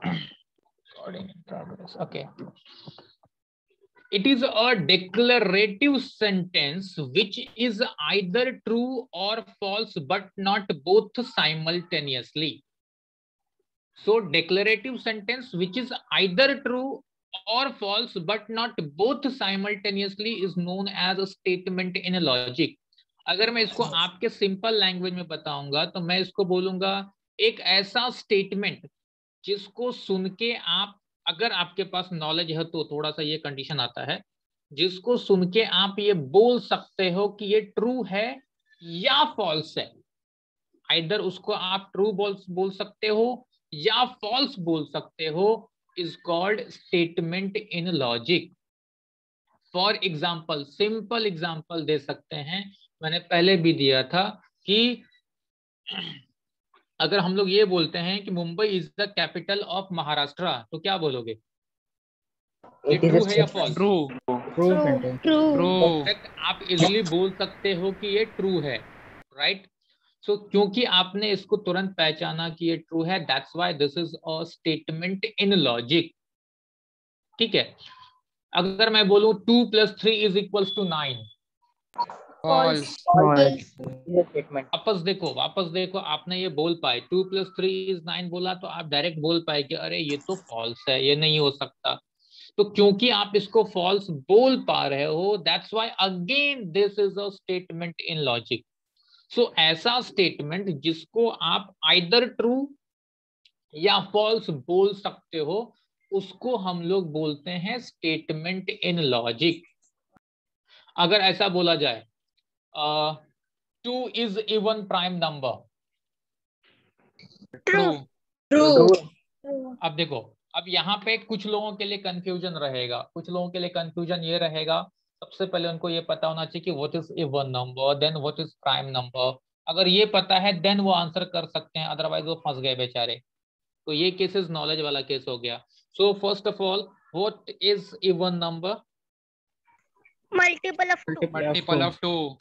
Recording in progress. Okay. It is a declarative sentence which is either true or false, but not both simultaneously. So declarative sentence which is either true or false, but not both simultaneously is known as a statement in a logic. अगर मैं इसको आपके simple language में बताऊंगा तो मैं इसको बोलूंगा एक ऐसा स्टेटमेंट जिसको सुन के आप, अगर आपके पास नॉलेज है तो थोड़ा सा ये कंडीशन आता है, जिसको सुन के आप ये बोल सकते हो कि ये ट्रू है या फॉल्स है। आइदर उसको आप ट्रू बोल सकते हो या फॉल्स बोल सकते हो, is called statement in logic. For example, simple example दे सकते हैं, मैंने पहले भी दिया था कि अगर हम लोग ये बोलते हैं कि Mumbai is the capital of Maharashtra, तो क्या बोलोगे? ये ट्रू है या फॉल्स? ट्रू। आप इजिली बोल सकते हो कि ये ट्रू है, राइट? सो क्योंकि आपने इसको तुरंत पहचाना कि ये ट्रू है, that's why this is a statement in logic. ठीक है, अगर मैं बोलूं 2 + 3 = 9, फॉल्स। वापस देखो आपने ये बोल पाए 2 + 3 = 9 बोला तो आप डायरेक्ट बोल पाए कि अरे ये तो फॉल्स है, ये नहीं हो सकता। तो क्योंकि आप इसको फॉल्स बोल पा रहे हो, that's why again this is a statement in logic. So ऐसा स्टेटमेंट जिसको आप आइदर ट्रू या फॉल्स बोल सकते हो, उसको हम लोग बोलते हैं स्टेटमेंट इन लॉजिक। अगर ऐसा बोला जाए 2 is even prime number, true. अब देखो, अब यहाँ पे कुछ लोगों के लिए कंफ्यूजन रहेगा, कुछ लोगों के लिए कंफ्यूजन ये रहेगा, सबसे पहले उनको ये पता होना चाहिए कि what is even number, then what is prime number. अगर ये पता है देन वो आंसर कर सकते हैं, अदरवाइज वो फंस गए बेचारे। तो ये केसेस नॉलेज वाला केस हो गया। So first of all, what is even number? Multiple of two.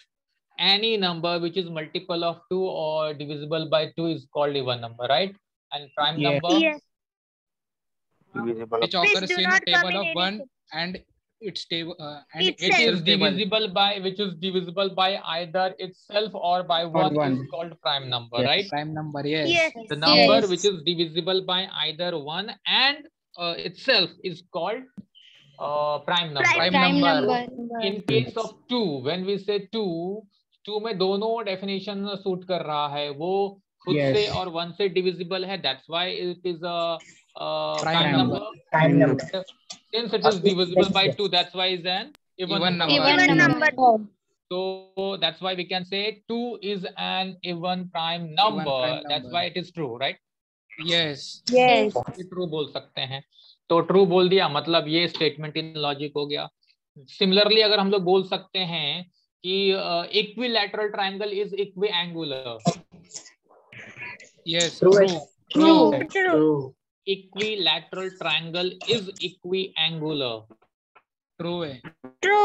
Any number which is multiple of 2 or divisible by 2 is called even number, right? And prime number? Yes. Which occurs in table of 1 and its table and which is divisible by either itself or by 1 is called prime number, yes. right? Prime number, yes. The number which is divisible by either 1 and itself is called prime number. Prime number. In case of 2, when we say 2 में दोनों definition suit कर रहा है, वो खुद से और 1 से डिविजिबल है, that's why it is a prime number. Since it is divisible by 2, that's why it's an even number. So that's why we can say 2 is an even prime number. That's why it is true, right? Yes. True बोल सकते हैं, तो true बोल दिया, मतलब ये statement in logic हो गया। सिमिलरली अगर हम लोग बोल सकते हैं कि equilateral triangle is equiangular, yes, true. Equilateral triangle is equiangular, true है। ट्रू।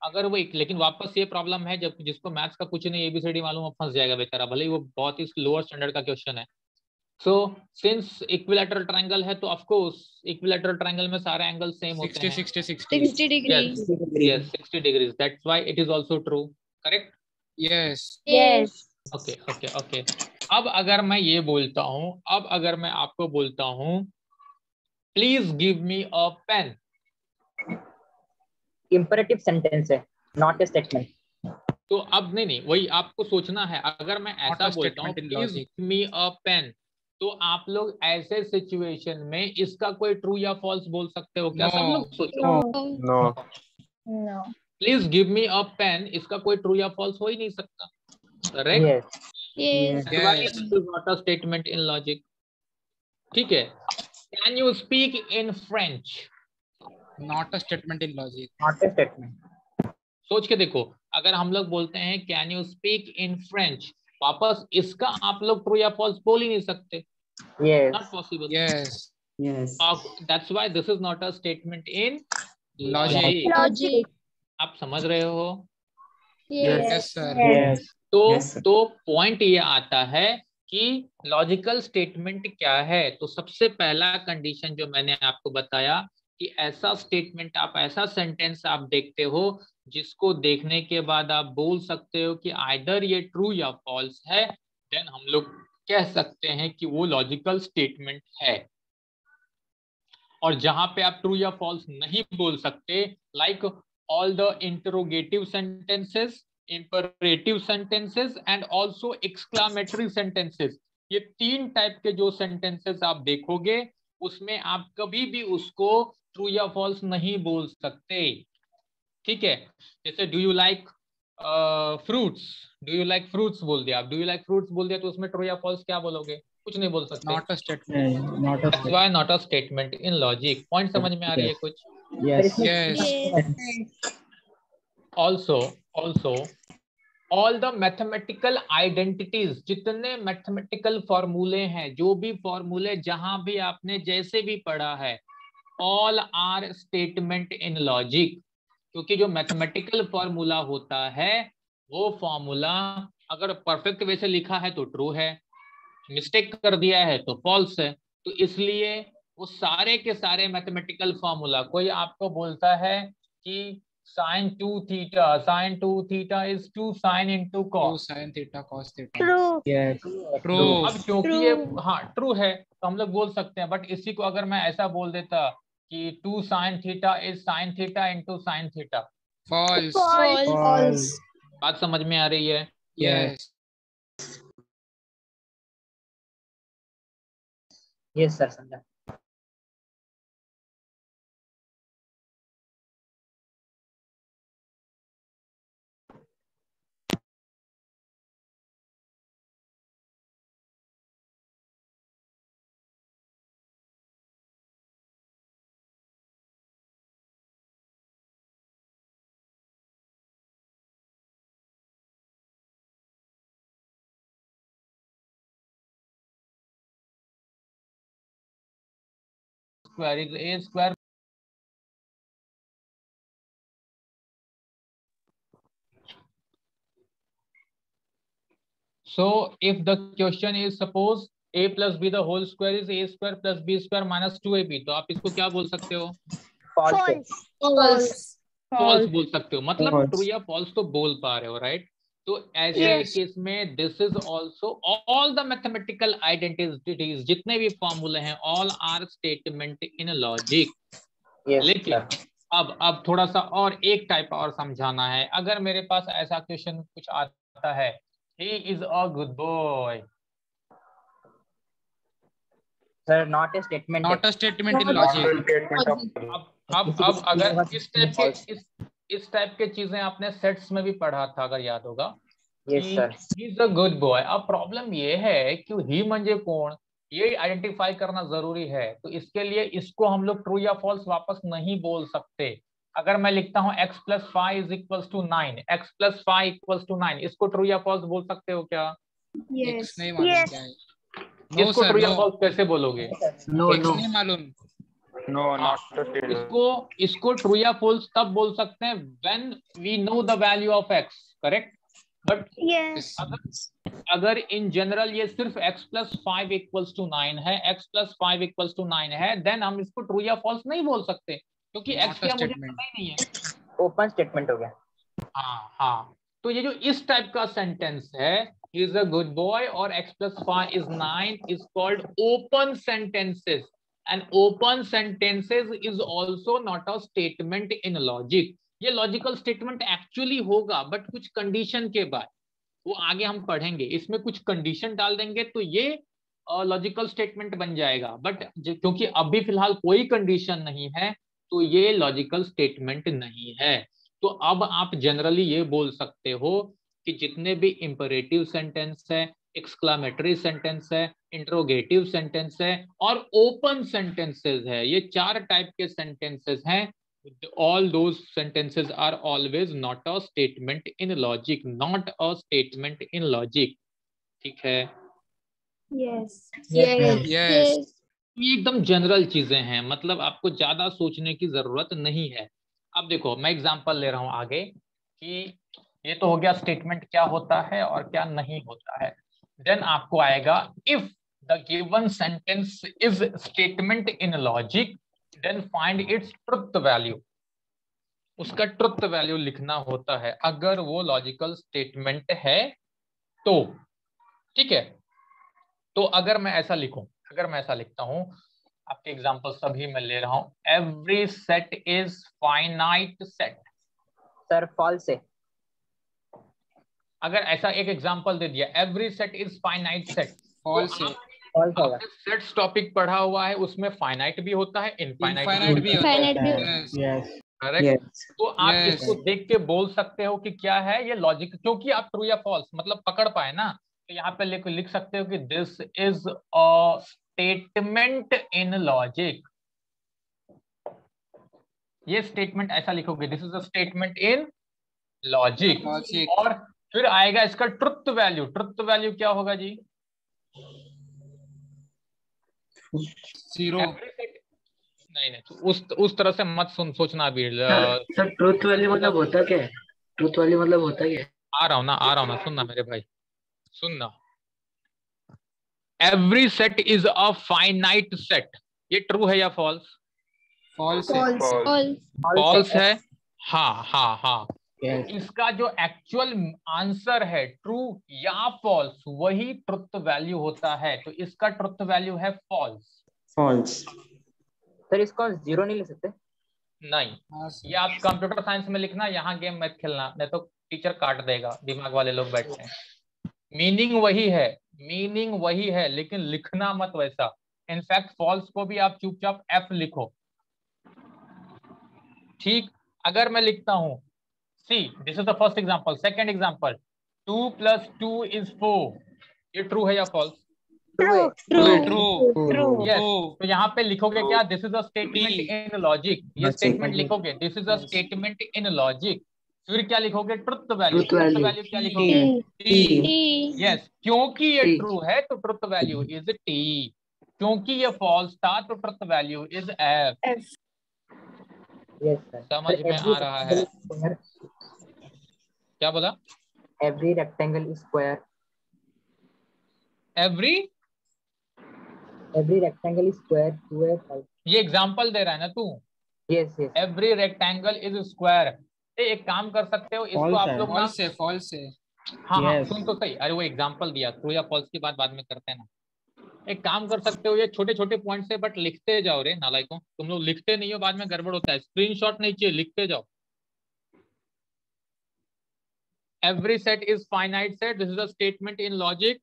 अगर वो लेकिन वापस ये प्रॉब्लम है, जब जिसको मैथ्स का कुछ नहीं एबीसीडी मालूम, वो फंस जाएगा बेचारा, भले ही वो बहुत ही लोअर स्टैंडर्ड का क्वेश्चन है। सो सिंस इक्विलैटरल ट्रायंगल है तो ऑफ कोर्स इक्विलैटरल ट्रायंगल में सारे एंगल सेम होते हैं, 60 degree. yes 60 degrees, that's why it is also true, correct? yes. Okay. अब अगर मैं ये बोलता आपको बोलता हूँ please give me a pen, imperative sentence है, नॉट ए स्टेटमेंट। तो अब नहीं वही आपको सोचना है। अगर मैं ऐसा बोलता हूँ please give me a pen, तो आप लोग ऐसे सिचुएशन में इसका कोई ट्रू या फॉल्स बोल सकते हो क्या? सब लोग सोचो। No. Please give me a pen, इसका कोई ट्रू या फॉल्स हो ही नहीं सकता, correct? Yes. Not a statement in logic. ठीक है, can you speak in French? Not a statement in logic. Not a statement. सोच के देखो, अगर हम लोग बोलते हैं can you speak in French, वापस इसका आप लोग ट्रू या फॉल्स बोल ही नहीं सकते, not possible. Yes. That's why this is not a statement in Logic. आप समझ रहे हो? Yes, sir. Yes. तो पॉइंट ये आता है कि लॉजिकल स्टेटमेंट क्या है। तो सबसे पहला कंडीशन जो मैंने आपको बताया कि ऐसा स्टेटमेंट, आप ऐसा सेंटेंस आप देखते हो जिसको देखने के बाद आप बोल सकते हो कि आइदर ये ट्रू या फॉल्स है, देन हम लोग कह सकते हैं कि वो लॉजिकल स्टेटमेंट है। और जहां पे आप ट्रू या फॉल्स नहीं बोल सकते, like all the interrogative sentences, imperative sentences and also exclamatory sentences, ये 3 टाइप के जो सेंटेंसेस आप देखोगे उसमें आप कभी भी उसको ट्रू या फॉल्स नहीं बोल सकते। ठीक है, जैसे do you like fruits, do you like fruits बोल दिया, आप डू यू लाइक फ्रूट्स बोल दिया तो उसमें ट्रू या फॉल्स क्या बोलोगे? कुछ नहीं बोल सकते। Not a statement. Not a That's why not a statement in logic. Point समझ में आ रही है कुछ? Yes. Yes. Also all the mathematical identities, जितने mathematical फॉर्मूले हैं, जो भी फॉर्मूले जहां भी आपने जैसे भी पढ़ा है, all are statement in logic। क्योंकि जो मैथमेटिकल फॉर्मूला होता है वो फॉर्मूला अगर परफेक्ट वे से लिखा है तो ट्रू है, मिस्टेक कर दिया है तो फॉल्स है। तो इसलिए वो सारे के सारे मैथमेटिकल फॉर्मूला, कोई आपको बोलता है कि sin 2 theta is 2 sin into 2 cos। sin theta cos theta. True. Yes. True. अब क्योंकि ये हाँ ट्रू है तो हम लोग बोल सकते हैं, बट इसी को अगर मैं ऐसा बोल देता कि 2 sin theta is sin theta into sin theta, False. False. बात समझ में आ रही है? Yes. Yes, sir. समझा। Square is a square। So if the question is suppose a plus b the whole square is a square plus b square minus 2ab, तो आप इसको क्या बोल सकते हो? False. फॉल्स बोल सकते हो, मतलब ट्रू या फॉल्स तो बोल पा रहे हो, राइट? तो ऐसे केस में this is also all the mathematical identities, जितने भी फॉर्मूले हैं, all are statement in logic. लेकिन अब थोड़ा सा और एक टाइप और समझाना है। अगर मेरे पास ऐसा क्वेश्चन कुछ आता है, he is a good boy, Sir, not a statement. Not a statement in logic. अब अगर इस टाइप के चीजें आपने सेट्स में भी पढ़ा था अगर याद होगा, Yes, sir. He is a good boy. अब प्रॉब्लम ये है कि ही म्हणजे कौन, ये आइडेंटिफाई करना जरूरी है। तो इसके लिए इसको हम लोग ट्रू या फॉल्स वापस नहीं बोल सकते। अगर मैं लिखता हूँ x + 5 = 9, x + 5 = 9, इसको ट्रू या फॉल्स बोल सकते हो क्या? X नहीं मालूम क्या है? No इसको sir, ट्रू या no. फॉल्स कैसे बोलोगे? X नहीं मालूम. इसको ट्रू या फॉल्स तब बोल सकते हैं when we know the value of x, correct? But Yes. अगर इन जनरल ये सिर्फ x + 5 = 9 है, x + 5 = 9 है, देन हम इसको ट्रू या फॉल्स नहीं बोल सकते, क्योंकि Not x a क्या मुझे statement. पता ही नहीं है। ओपन स्टेटमेंट हो गया। हाँ, तो ये जो इस टाइप का सेंटेंस है, he is a good boy और x + 5 = 9 is called open sentences, and open sentences is also not a statement in logic। ये लॉजिकल स्टेटमेंट एक्चुअली होगा, बट कुछ कंडीशन के बाद, वो आगे हम पढ़ेंगे, इसमें कुछ कंडीशन डाल देंगे तो ये लॉजिकल स्टेटमेंट बन जाएगा। बट क्योंकि अभी फिलहाल कोई कंडीशन नहीं है तो ये लॉजिकल स्टेटमेंट नहीं है। तो अब आप जनरली ये बोल सकते हो कि जितने भी इंपरेटिव सेंटेंस है, एक्सक्लामेटरी सेंटेंस है, इंट्रोगेटिव सेंटेंस है और ओपन सेंटेंसेस है, ये 4 टाइप के सेंटेंसेस हैं। All those sentences are always not a statement in logic, not a statement in logic। ठीक है? Yes. Yes. ये एकदम जनरल चीजें हैं, मतलब आपको ज्यादा सोचने की जरूरत नहीं है। अब देखो मैं एग्जांपल ले रहा हूं आगे कि ये तो हो गया स्टेटमेंट क्या होता है और क्या नहीं होता है। देन आपको आएगा if the given sentence is statement in logic then find its truth value. उसका ट्रुथ वैल्यू लिखना होता है अगर वो लॉजिकल स्टेटमेंट है तो, ठीक है। तो अगर मैं ऐसा लिखूं, अगर मैं ऐसा लिखता हूं, आपके एग्जांपल सभी मैं ले रहा हूं, every set is finite set. Sir false है। अगर ऐसा एक एग्जांपल दे दिया every set is finite set, false है। फॉल्स सेट्स टॉपिक पढ़ा हुआ है, उसमें फाइनाइट भी होता है, इनफाइनाइट भी होता है। Yes correct. तो आप Yes. इसको देख के बोल सकते हो कि क्या है ये लॉजिक, क्योंकि आप ट्रू या फॉल्स मतलब पकड़ पाए ना, तो यहाँ पे लिख सकते हो कि this is a statement in logic. ये स्टेटमेंट ऐसा लिखोगे, this is a statement in logic. और फिर आएगा इसका ट्रुथ वैल्यू। ट्रुथ वैल्यू क्या होगा जी? 0। नहीं नहीं, उस तरह से मत सोचना अभी। सर ट्रूथ वैल्यू मतलब होता क्या है? ट्रूथ वैल्यू मतलब होता क्या है? आ रहा हूँ ना, सुनना मेरे भाई, सुनना। Every set is a finite set, ये ट्रू है या फॉल्स? फॉल्स फॉल्स है। हाँ हाँ हाँ। Yes. तो इसका जो एक्चुअल आंसर है ट्रू या फॉल्स, वही ट्रुथ वैल्यू होता है। तो इसका ट्रुथ वैल्यू है फॉल्स। फॉल्स। सर इसको 0 नहीं ले सकते? नहीं, ये आप कंप्यूटर साइंस में लिखना, यहाँ गेम मत खेलना, नहीं तो टीचर काट देगा, दिमाग वाले लोग बैठे हैं। मीनिंग वही है, लेकिन लिखना मत वैसा। इनफैक्ट फॉल्स को भी आप चुपचाप एफ लिखो, ठीक। अगर मैं लिखता हूं see, this is the first example, second example, 2 + 2 = 4, ये ट्रू है या फॉल्स? ट्रू। यस। तो यहाँ पे लिखोगे क्या? This is a statement in logic. ये स्टेटमेंट लिखोगे, this is a statement in logic. फिर क्या लिखोगे? Truth value. ट्रुथ वैल्यू क्या लिखोगे? टी। यस, क्योंकि ये ट्रू है तो ट्रुथ वैल्यू इज टी, क्योंकि ये फॉल्स था तो truth value is F. Yes sir. समझ में आ रहा है? क्या बोला? Every rectangle is square. Every rectangle is square, true है फॉल्स? ये एग्जांपल दे रहा है ना तू? Yes yes. Every rectangle is square. एक काम कर सकते हो, इसको आप लोग ना, फॉल्स है। हाँ हाँ सुन तो सही। अरे वो एग्जांपल दिया, ट्रू या फॉल्स की बात बाद में करते हैं ना। एक काम कर सकते हो, ये छोटे छोटे पॉइंट से बट लिखते जाओ रे नालायकों, तुम लोग लिखते नहीं हो, बाद में गड़बड़ होता है। स्क्रीनशॉट नहीं चाहिए, लिखते जाओ। Every set is finite set, this is a statement in logic,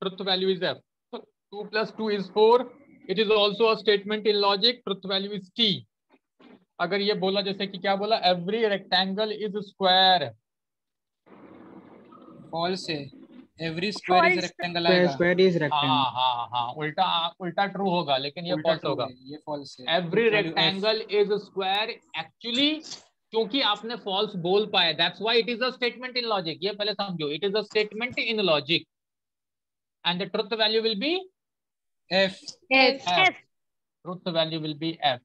truth value is F. 2 + 2 = 4, it is also a statement in logic, truth value is T. अगर ये बोला जैसे कि क्या बोला, every rectangle is square, false है। Every square is rectangle आएगा। Square is rectangle. हाँ हाँ, उल्टा ट्रू होगा, लेकिन ये फॉल्स होगा। ये फॉल्स है। Every rectangle is square, actually क्योंकि आपने फॉल्स बोल पाया, that's why it is a statement in logic. ये पहले समझो, it is a statement in logic and the truth value will be F. Truth value will be F.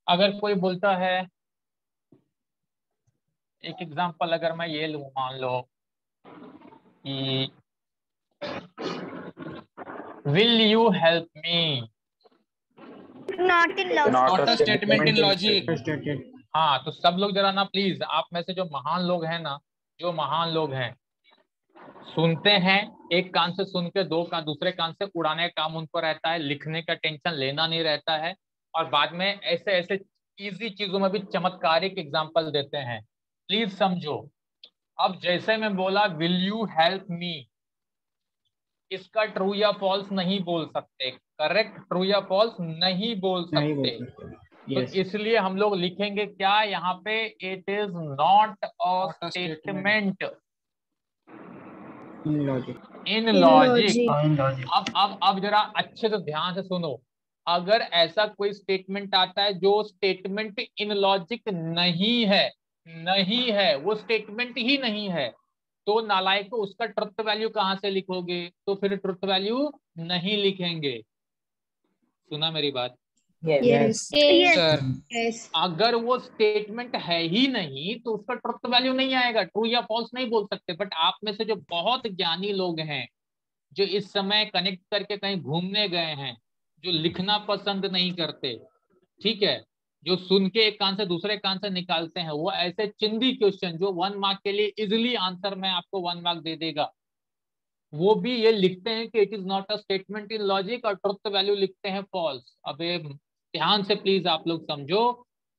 अगर कोई बोलता है, एक एग्जांपल अगर मैं ये लूं, मान लो कि will you help me, not a statement in logic. हाँ, तो सब लोग जरा ना प्लीज, आप में से जो महान लोग हैं ना, जो महान लोग हैं, सुनते हैं, एक कान से सुन के दूसरे कान से उड़ाने का काम उन पर रहता है, लिखने का टेंशन लेना नहीं रहता है, और बाद में ऐसे ऐसे इजी चीजों में भी चमत्कारिक एग्जांपल देते हैं। प्लीज समझो। अब जैसे मैं बोला विल यू हेल्प मी, इसका ट्रू या फॉल्स नहीं बोल सकते, करेक्ट? ट्रू या फॉल्स नहीं बोल सकते। तो इसलिए हम लोग लिखेंगे क्या यहाँ पे? It is not a statement in logic. अब जरा अच्छे से ध्यान से सुनो। अगर ऐसा कोई स्टेटमेंट आता है जो स्टेटमेंट इन लॉजिक नहीं है, नहीं है, वो स्टेटमेंट ही नहीं है, तो नालायक को उसका ट्रुथ वैल्यू कहाँ से लिखोगे? तो फिर ट्रुथ वैल्यू नहीं लिखेंगे। सुना मेरी बात? Yes. सर अगर वो स्टेटमेंट है ही नहीं तो उसका ट्रुथ वैल्यू नहीं आएगा, ट्रू या फॉल्स नहीं बोल सकते। बट आप में से जो बहुत ज्ञानी लोग हैं, जो इस समय कनेक्ट करके कहीं घूमने गए हैं, जो लिखना पसंद नहीं करते, ठीक है, जो सुन के एक कान से दूसरे कान से निकालते हैं, वो ऐसे चिंदी क्वेश्चन जो 1 मार्क के लिए इजिली आंसर में आपको 1 मार्क दे देगा, वो भी ये लिखते हैं कि it is not a statement in logic और ट्रुथ वैल्यू लिखते हैं फॉल्स। अबे ध्यान से प्लीज आप लोग समझो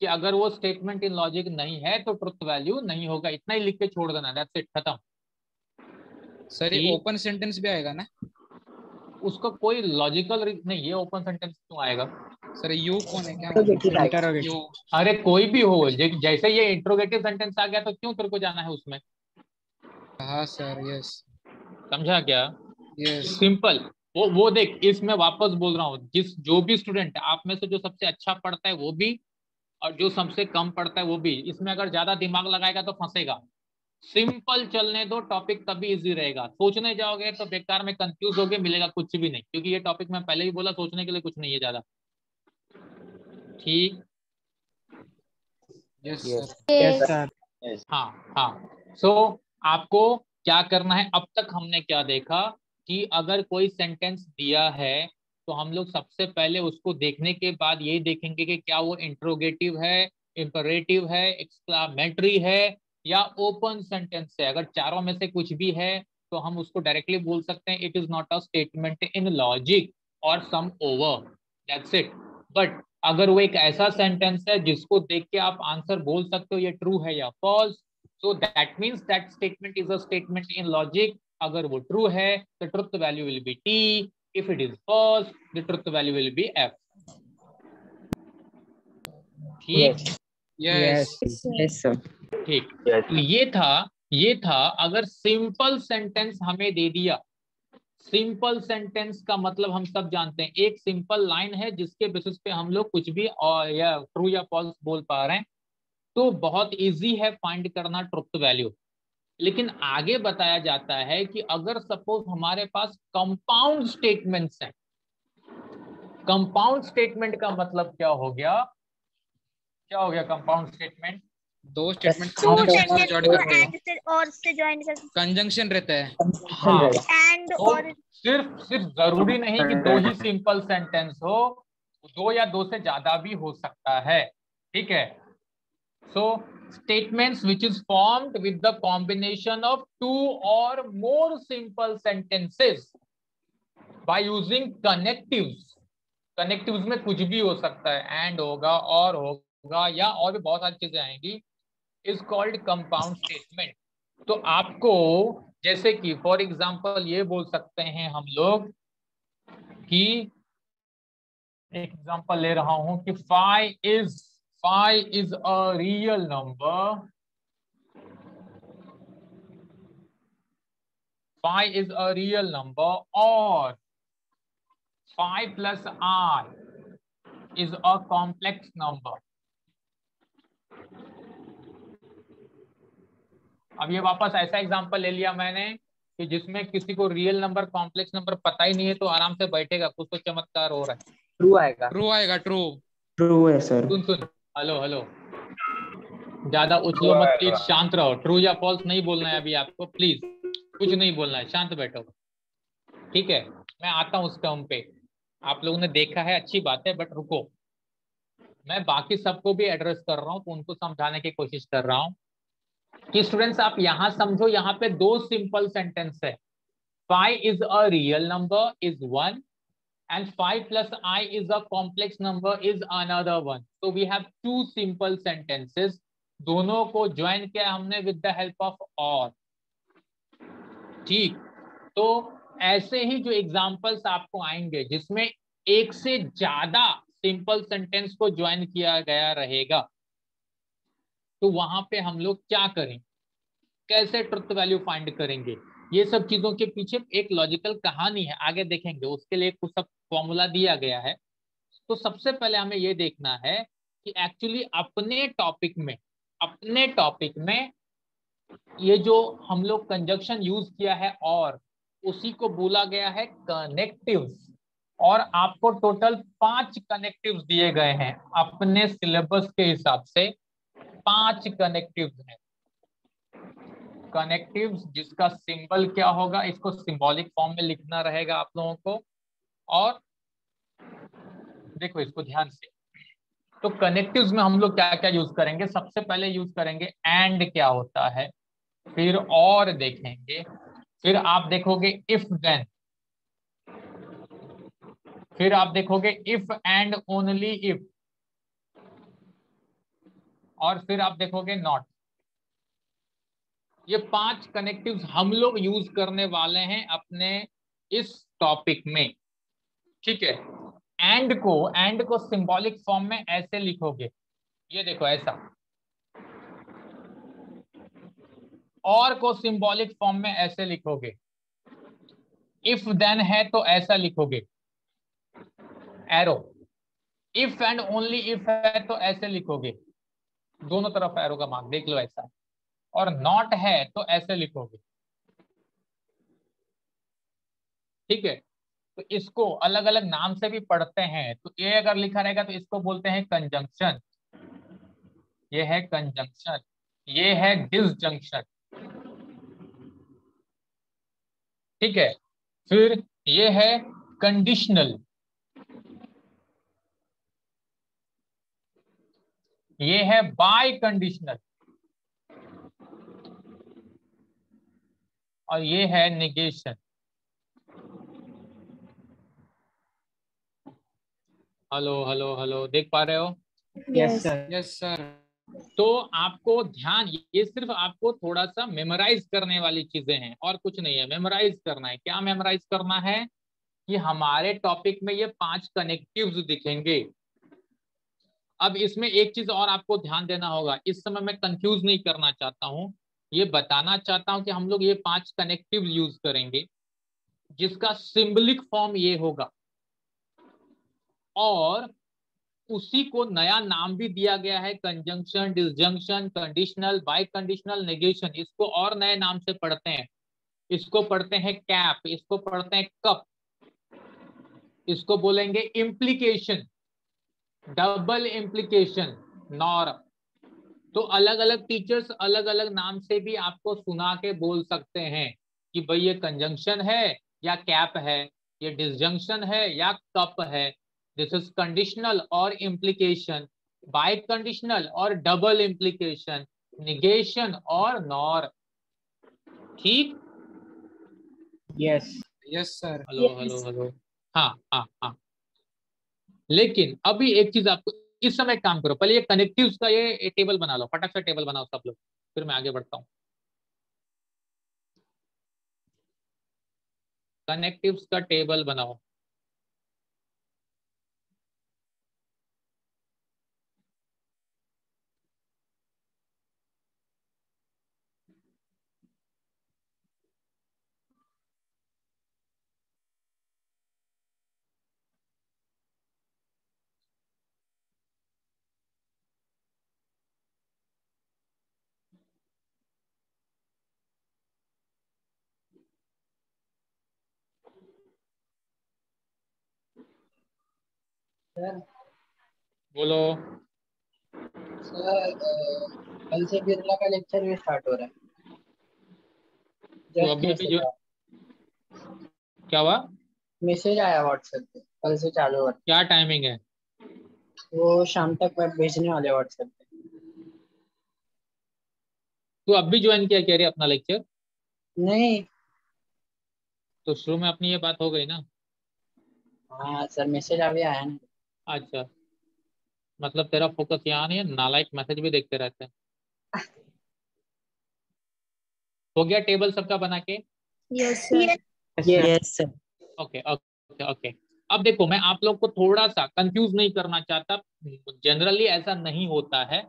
कि अगर वो स्टेटमेंट इन लॉजिक नहीं है तो ट्रुथ वैल्यू नहीं होगा, इतना ही लिख के छोड़ देना, दैट्स इट, खत्म। सर ये ओपन सेंटेंस भी आएगा ना? उसका कोई लॉजिकल नहीं, ये ओपन सेंटेंस क्यों आएगा? सर यू कौन है क्या? Interrogative. यू। अरे कोई भी हो, जैसे ये इंट्रोगेटिव सेंटेंस आ गया तो क्यों तेरे को जाना है उसमें? हाँ सर, यस समझा क्या? यस। सिंपल। वो देख, इसमें वापस बोल रहा हूँ, जो भी स्टूडेंट आप में से जो सबसे अच्छा पढ़ता है वो भी, और जो सबसे कम पढ़ता है वो भी, इसमें अगर ज्यादा दिमाग लगाएगा तो फंसेगा। सिंपल चलने दो टॉपिक, तभी इजी रहेगा। सोचने जाओगे तो बेकार में कंफ्यूज होगे, मिलेगा कुछ भी नहीं, क्योंकि ये टॉपिक मैं पहले ही बोला, सोचने के लिए कुछ नहीं है ज्यादा। ठीक? Yes Yes. सर। हाँ हाँ। सो आपको क्या करना है? अब तक हमने क्या देखा कि अगर कोई सेंटेंस दिया है तो हम लोग सबसे पहले उसको देखने के बाद यही देखेंगे कि क्या वो इंट्रोगेटिव है, इंपरेटिव है, एक्सक्लामेटरी है या ओपन सेंटेंस है। अगर चारों में से कुछ भी है तो हम उसको डायरेक्टली बोल सकते हैं it is not a statement in logic और सम ओवर, दैट्स इट। बट अगर वो एक ऐसा सेंटेंस है जिसको देख के आप आंसर बोल सकते हो ये ट्रू है या false, so that means that statement is a statement in logic. अगर वो ट्रू है the truth value will be T, if it is false the truth value will be F. ठीक? Yes Yes, sir. ठीक। तो ये था अगर simple sentence हमें दे दिया। सिंपल सेंटेंस का मतलब हम सब जानते हैं, एक सिंपल लाइन है जिसके बेसिस पे हम लोग कुछ भी और या ट्रू या फॉल्स बोल पा रहे हैं, तो बहुत इजी है फाइंड करना ट्रुथ वैल्यू। लेकिन आगे बताया जाता है कि अगर सपोज हमारे पास कंपाउंड स्टेटमेंट्स हैं। कंपाउंड स्टेटमेंट का मतलब क्या हो गया? क्या हो गया कंपाउंड स्टेटमेंट? दो स्टेटमेंट टू कंजंक्शन से सेंटेंस जॉइन को कर रहे हो, एंड से और से ज्वाइन कर कंजंक्शन रहता है। हाँ, एंड तो और सिर्फ जरूरी नहीं कि दो ही सिंपल सेंटेंस हो, दो या दो से ज्यादा भी हो सकता है। ठीक है? सो statements which is formed with the combination of two or more simple sentences by using connectives. connectives में कुछ भी हो सकता है, and होगा, और होगा, या और भी बहुत सारी चीजें आएंगी, is called compound statement। तो आपको जैसे कि फॉर एग्जांपल ये बोल सकते हैं हम लोग कि, एक एग्जांपल ले रहा हूं कि phi is a real number, phi is a real number, और phi plus I is a complex number। अब ये वापस ऐसा एग्जांपल ले लिया मैंने कि जिसमें किसी को रियल नंबर कॉम्प्लेक्स नंबर पता ही नहीं है, तो आराम से बैठेगा, कुछ तो चमत्कार हो रहा है। True आएगा. ट्रू आएगा, ट्रू। True है sir. सुन, हेलो हेलो, ज्यादा उछलो मत प्लीज, शांत रहो। ट्रू या फॉल्स नहीं बोलना है अभी आपको, प्लीज कुछ नहीं बोलना है, शांत बैठो। ठीक है? मैं आता हूँ उस टर्म पे, आप लोगों ने देखा है अच्छी बात है, बट रुको, मैं बाकी सबको भी एड्रेस कर रहा हूँ, तो उनको समझाने की कोशिश कर रहा हूँ कि स्टूडेंट्स आप यहां समझो, यहाँ पे दो सिंपल सेंटेंस है। phi is a real number is 1 and phi plus I is a complex number is another one। so we have two simple sentences, दोनों को ज्वाइन किया हमने with the help of or। ठीक? तो ऐसे ही जो examples आपको आएंगे जिसमें एक से ज्यादा सिंपल सेंटेंस को ज्वाइन किया गया रहेगा, तो वहां पे हम लोग क्या करें, कैसे ट्रुथ वैल्यू फाइंड करेंगे, ये सब चीजों के पीछे एक लॉजिकल कहानी है, आगे देखेंगे। उसके लिए कुछ सब फॉर्मूला दिया गया है। तो सबसे पहले हमें ये देखना है कि एक्चुअली अपने टॉपिक में अपने टॉपिक में ये जो हम लोग कंजक्शन यूज किया है और उसी को बोला गया है कनेक्टिव्स। और आपको टोटल 5 कनेक्टिव्स दिए गए हैं अपने सिलेबस के हिसाब से। 5 कनेक्टिव्स हैं। कनेक्टिव्स जिसका सिंबल क्या होगा, इसको सिंबॉलिक फॉर्म में लिखना रहेगा आप लोगों को। और देखो इसको ध्यान से, तो कनेक्टिव्स में हम लोग क्या क्या यूज करेंगे। सबसे पहले यूज करेंगे एंड क्या होता है, फिर और देखेंगे, फिर आप देखोगे इफ देन, फिर आप देखोगे इफ एंड ओनली इफ, और फिर आप देखोगे नॉट। ये 5 कनेक्टिव्स हम लोग यूज करने वाले हैं अपने इस टॉपिक में, ठीक है। एंड को सिंबॉलिक फॉर्म में ऐसे लिखोगे, ये देखो ऐसा। और को सिंबॉलिक फॉर्म में ऐसे लिखोगे। इफ देन है तो ऐसा लिखोगे arrow. If and only if है तो ऐसे लिखोगे, दोनों तरफ एरो का मार्क देख लो ऐसा। और नॉट है तो ऐसे लिखोगे, ठीक है। तो इसको अलग अलग नाम से भी पढ़ते हैं। तो ये अगर लिखा रहेगा तो इसको बोलते हैं कंजंक्शन, ये है कंजंक्शन, ये है डिसजंक्शन, ठीक है। फिर ये है कंडीशनल, ये है बाय कंडीशनल, और ये है नेगेशन। हेलो हेलो हेलो, देख पा रहे हो? Yes sir. Yes sir. तो आपको ध्यान, ये सिर्फ आपको थोड़ा सा मेमोराइज करने वाली चीजें हैं और कुछ नहीं है। मेमोराइज करना है। क्या मेमोराइज करना है कि हमारे टॉपिक में ये 5 कनेक्टिव्स दिखेंगे। अब इसमें एक चीज और आपको ध्यान देना होगा, इस समय मैं कंफ्यूज नहीं करना चाहता हूं, ये बताना चाहता हूं कि हम लोग ये 5 कनेक्टिव यूज करेंगे जिसका सिंबलिक फॉर्म ये होगा, और उसी को नया नाम भी दिया गया है conjunction, disjunction, conditional, bye conditional, negation. इसको और नए नाम से पढ़ते हैं। इसको पढ़ते हैं कैप, इसको पढ़ते हैं कप, इसको बोलेंगे इम्प्लीकेशन, डबल इम्प्लीकेशन, नॉर। तो अलग अलग टीचर्स अलग अलग नाम से भी आपको सुना के बोल सकते हैं कि भाई ये कंजंक्शन है या कैप है, ये डिसजंक्शन है या कप है, दिस इज कंडीशनल और इम्प्लीकेशन, बाय कंडीशनल और डबल इम्प्लीकेशन, निगेशन और नॉर, ठीक। Yes. Yes sir. Hello hello hello, हाँ हाँ हाँ। लेकिन अभी एक चीज आपको, इस समय काम करो, पहले ये कनेक्टिव्स का ये टेबल बना लो, फटाफट से टेबल बनाओ सब लोग, फिर मैं आगे बढ़ता हूँ। कनेक्टिव्स का टेबल बनाओ। सर बोलो। सर कल से बिरला का लेक्चर भी स्टार्ट हो रहा है। तो अभी अभी जो क्या हुआ? मैसेज आया व्हाट्सएप पे, कल से चालू हो रहा क्या टाइमिंग है? है। वो शाम तक मैं भेजने वाले व्हाट्सएप पे। तू अब भी ज्वाइन किया क्या रे अपना लेक्चर? नहीं। तो शुरू में अपनी ये बात हो गई ना। हाँ सर, मैसेज अभी आया ना। अच्छा, मतलब तेरा फोकस यहाँ नहीं है, नालायक मैसेज भी देखते रहते हैं। हो गया टेबल सबका बना के? Yes sir. Yes sir. Okay okay okay. अब देखो, मैं आप लोग को थोड़ा सा कंफ्यूज नहीं करना चाहता, जनरली ऐसा नहीं होता है,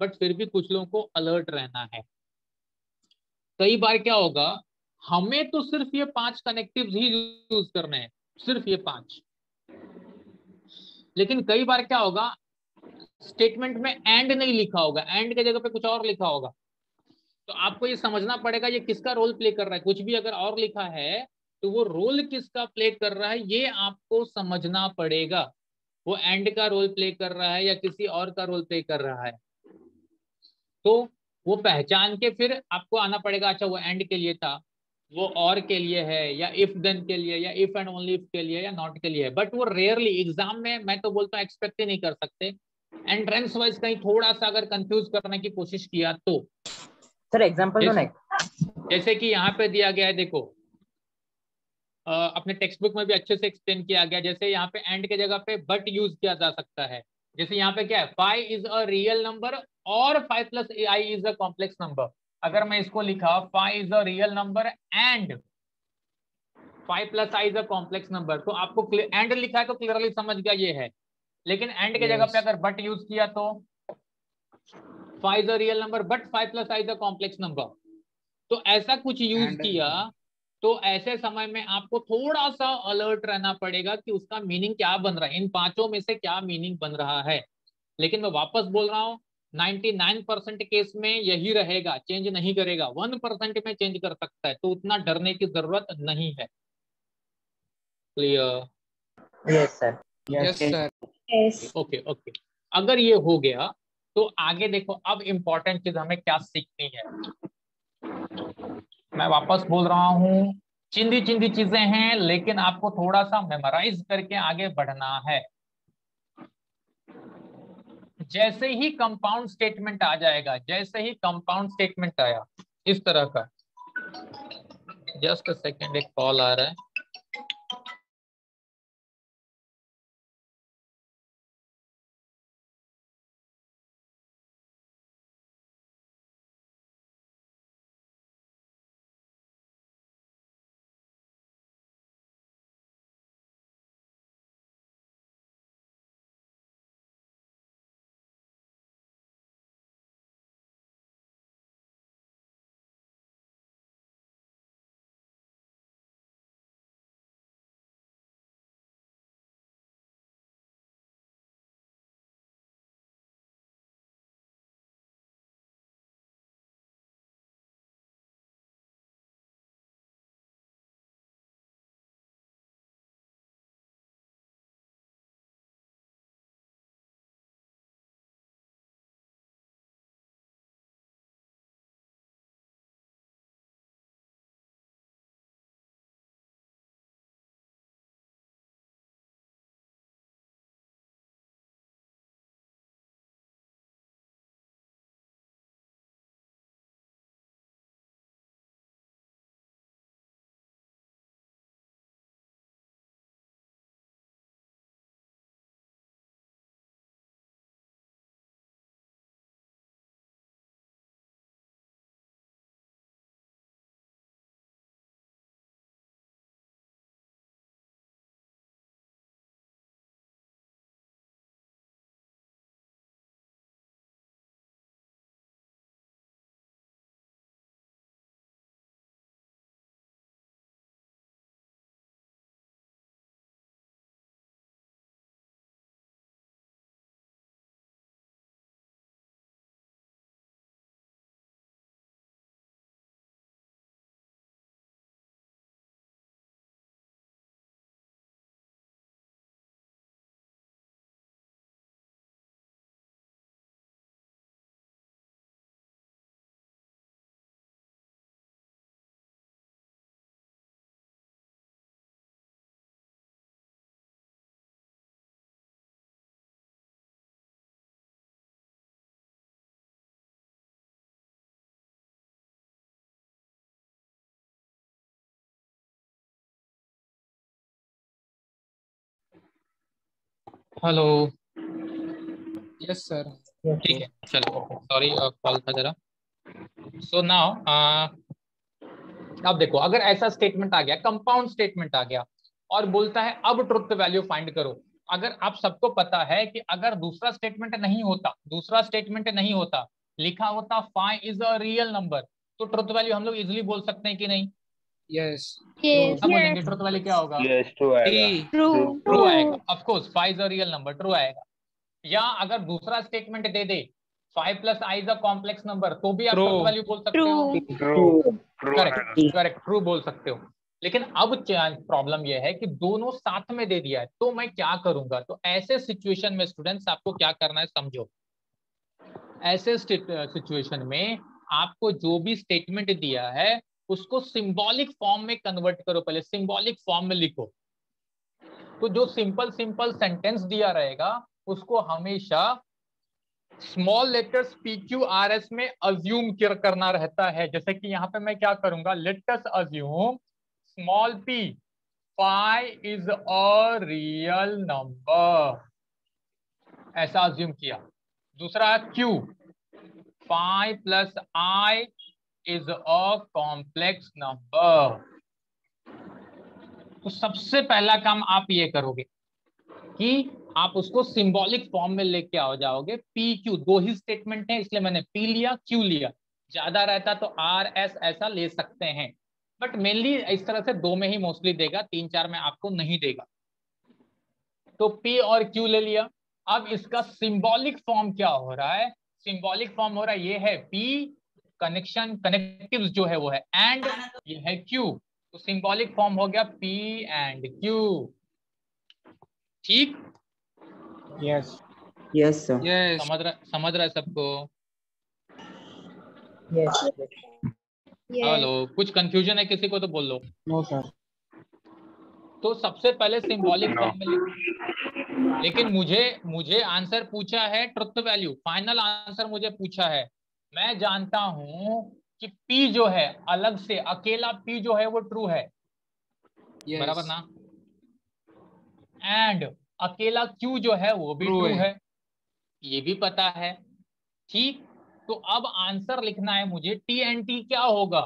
बट फिर भी कुछ लोगों को अलर्ट रहना है। कई बार क्या होगा, हमें तो सिर्फ ये 5 कनेक्टिव्स ही यूज करने हैं, सिर्फ ये 5। लेकिन कई बार क्या होगा, स्टेटमेंट में एंड नहीं लिखा होगा, एंड की जगह पे कुछ और लिखा होगा, तो आपको ये समझना पड़ेगा ये किसका रोल प्ले कर रहा है। कुछ भी अगर और लिखा है तो वो रोल किसका प्ले कर रहा है ये आपको समझना पड़ेगा। वो एंड का रोल प्ले कर रहा है या किसी और का रोल प्ले कर रहा है, तो वो पहचान के फिर आपको आना पड़ेगा, अच्छा वो एंड के लिए था, वो और के लिए है, या इफ देन के लिए, या इफ एंड ओनली इफ के लिए, या नॉट के लिए है। बट वो रेयरली एग्जाम में, मैं तो बोलता हूँ एक्सपेक्ट ही नहीं कर सकते। एंट्रेंस वाइज कहीं थोड़ा सा अगर कंफ्यूज करने की कोशिश किया तो सर एग्जांपल दो ना। जैसे कि यहाँ पे दिया गया है, देखो अपने टेक्स्ट बुक में भी अच्छे से एक्सप्लेन किया गया। जैसे यहाँ पे एंड के जगह पे बट यूज किया जा सकता है। जैसे यहाँ पे क्या है, 5 इज अ रियल नंबर और 5 plus I is a complex number. अगर मैं इसको लिखा 5 is a real number and 5 plus I is a complex number, तो आपको एंड लिखा है तो क्लियरली समझ गया ये है। लेकिन एंड के जगह पे अगर बट यूज किया तो 5 is a real number but 5 plus I is a complex number, तो ऐसा कुछ यूज किया तो ऐसे समय में आपको थोड़ा सा अलर्ट रहना पड़ेगा कि उसका मीनिंग क्या बन रहा है, इन पांचों में से क्या मीनिंग बन रहा है। लेकिन मैं वापस बोल रहा हूँ 99% केस में यही रहेगा, चेंज नहीं करेगा। 1% में चेंज कर सकता है, तो उतना डरने की जरूरत नहीं है। Clear? Yes sir. Yes sir. Okay okay, अगर ये हो गया तो आगे देखो, अब इम्पोर्टेंट चीज हमें क्या सीखनी है। मैं वापस बोल रहा हूँ, चिंदी चिंदी चीजें हैं, लेकिन आपको थोड़ा सा मेमोराइज करके आगे बढ़ना है। जैसे ही कंपाउंड स्टेटमेंट आ जाएगा, जैसे ही कंपाउंड स्टेटमेंट आया इस तरह का, जस्ट अ सेकेंड, एक कॉल आ रहा है। हेलो। Yes sir. ठीक है, चलो, सॉरी कॉल था जरा। सो नाउ अब देखो, अगर ऐसा स्टेटमेंट आ गया, कंपाउंड स्टेटमेंट आ गया और बोलता है अब ट्रुथ वैल्यू फाइंड करो। अगर आप सबको पता है कि अगर दूसरा स्टेटमेंट नहीं होता, दूसरा स्टेटमेंट नहीं होता, लिखा होता 5 इज अ रियल नंबर, तो ट्रुथ वैल्यू हम लोग इजिली बोल सकते हैं कि नहीं? यस। अब बोलेंगे ट्रुथ वैल्यू क्या होगा? यस, ट्रू आएगा। ट्रू। ट्रू आएगा, of course 5 is a real number, true आएगा। या अगर दूसरा statement they they 5 + i is a complex number, तो भी आप True. ट्रुथ वैल्यू बोल सकते हो। करेक्ट करेक्ट, ट्रू बोल सकते हो। लेकिन अब प्रॉब्लम यह है कि दोनों साथ में दे दिया है, तो मैं क्या करूंगा? तो ऐसे सिचुएशन में स्टूडेंट्स आपको क्या करना है समझो। ऐसे सिचुएशन में आपको जो भी स्टेटमेंट दिया है उसको सिंबॉलिक फॉर्म में कन्वर्ट करो, पहले सिंबॉलिक फॉर्म में लिखो। तो जो सिंपल सेंटेंस दिया रहेगा उसको हमेशा स्मॉल लेटर्स PQRS में अज्यूम करना रहता है। जैसे कि यहाँ पे मैं क्या करूंगा, let us assume small p 5 is a real number, ऐसा अज्यूम किया। दूसरा Q 5 + i is a complex number. तो सबसे पहला काम आप ये करोगे कि आप उसको सिंबॉलिक फॉर्म में लेके आ जाओगे। PQ दो ही स्टेटमेंट है इसलिए मैंने P लिया, Q लिया। ज्यादा रहता तो RS ऐसा ले सकते हैं, बट मेनली इस तरह से दो में ही मोस्टली देगा, 3-4 में आपको नहीं देगा। तो P और Q ले लिया। अब इसका सिंबॉलिक फॉर्म क्या हो रहा है? सिंबॉलिक फॉर्म हो रहा है ये है P कनेक्टिव्स जो है वो है एंड, ये है Q। तो सिंबॉलिक फॉर्म हो गया P एंड Q। ठीक, यस यस सर। Yes. समझ रहा है सबको? यस हेलो, कुछ कंफ्यूजन है किसी को तो बोल लो। No sir. तो सबसे पहले सिंबॉलिक फॉर्म में लेकिन मुझे आंसर पूछा है ट्रुथ वैल्यू, फाइनल आंसर मुझे पूछा है। मैं जानता हूं कि P जो है अलग से अकेला P जो है वो ट्रू है, Yes. बराबर ना? एंड अकेला Q जो है वो भी True ट्रू है। है, ये भी पता है। ठीक, तो अब आंसर लिखना है मुझे TNT क्या होगा।